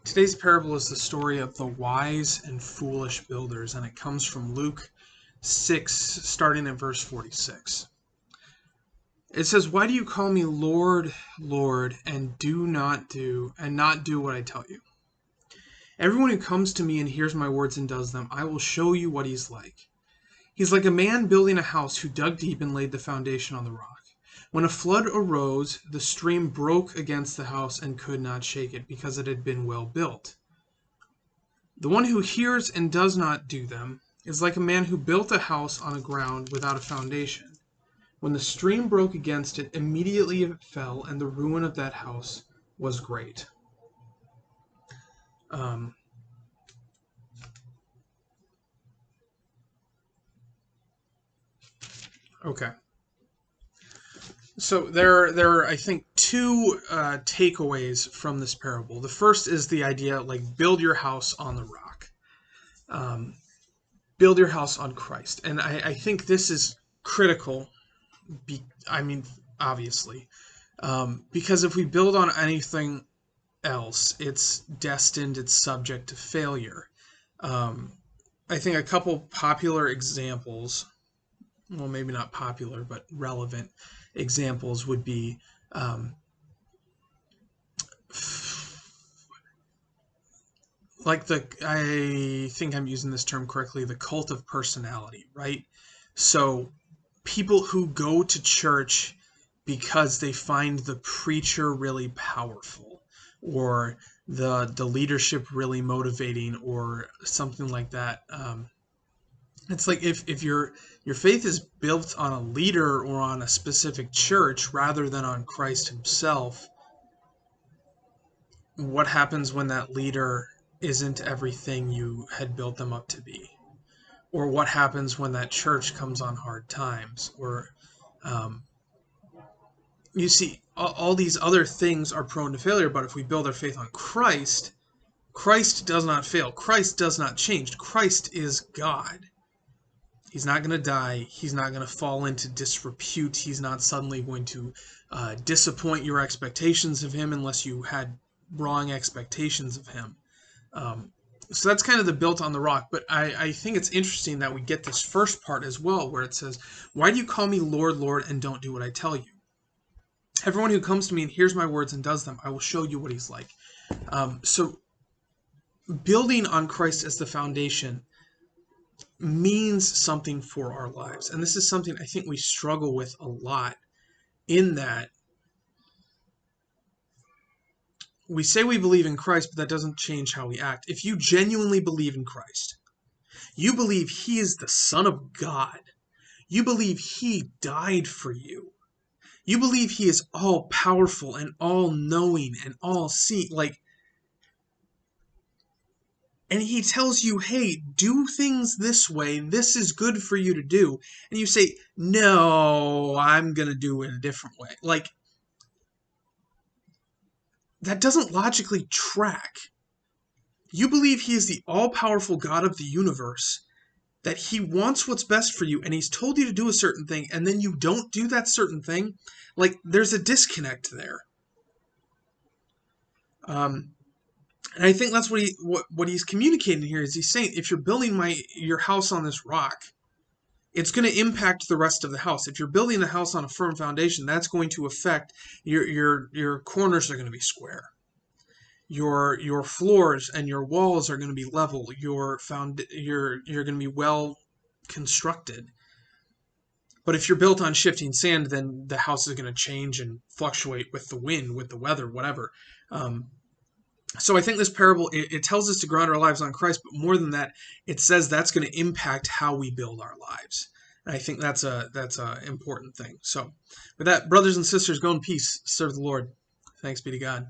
Today's parable is the story of the wise and foolish builders, and it comes from Luke 6, starting at verse 46. It says, "Why do you call me Lord, Lord, and not do what I tell you? Everyone who comes to me and hears my words and does them, I will show you what he's like. He's like a man building a house who dug deep and laid the foundation on the rock. When a flood arose, the stream broke against the house and could not shake it, because it had been well built. The one who hears and does not do them is like a man who built a house on a ground without a foundation. When the stream broke against it, immediately it fell, and the ruin of that house was great." Okay. So there are, I think, two takeaways from this parable. The first is the idea, like, build your house on the rock. Build your house on Christ. And I think this is critical, obviously. Because if we build on anything else, it's destined, it's subject to failure. I think a couple popular examples, well, maybe not popular, but relevant examples would be I think I'm using this term correctly, the cult of personality, right? So people who go to church because they find the preacher really powerful, or the leadership really motivating, or something like that. It's like if your faith is built on a leader or on a specific church rather than on Christ himself, what happens when that leader isn't everything you had built them up to be? Or what happens when that church comes on hard times? Or you see, all these other things are prone to failure, but if we build our faith on Christ, Christ does not fail. Christ does not change. Christ is God. He's not going to die. He's not going to fall into disrepute. He's not suddenly going to disappoint your expectations of him unless you had wrong expectations of him. So that's kind of the built on the rock. But I think it's interesting that we get this first part as well, where it says, "Why do you call me Lord, Lord, and don't do what I tell you? Everyone who comes to me and hears my words and does them, I will show you what he's like." So building on Christ as the foundation means something for our lives. And this is something I think we struggle with a lot, in that we say we believe in Christ, but that doesn't change how we act. If you genuinely believe in Christ, you believe he is the Son of God, you believe he died for you, you believe he is all powerful and all knowing and all seeing, and he tells you, hey, do things this way, this is good for you to do, and you say, no, I'm going to do it a different way. That doesn't logically track. You believe he is the all-powerful God of the universe, that he wants what's best for you, and he's told you to do a certain thing, and then you don't do that certain thing. There's a disconnect there. And I think that's what he's communicating here, is he's saying, if you're building your house on this rock, it's going to impact the rest of the house. If you're building the house on a firm foundation, that's going to affect your corners are going to be square. Your floors and your walls are going to be level. You're going to be well constructed. But if you're built on shifting sand, then the house is going to change and fluctuate with the wind, with the weather, whatever. So I think this parable, it tells us to ground our lives on Christ, but more than that, it says that's going to impact how we build our lives. And I think that's a important thing. So with that, brothers and sisters, go in peace, serve the Lord. Thanks be to God.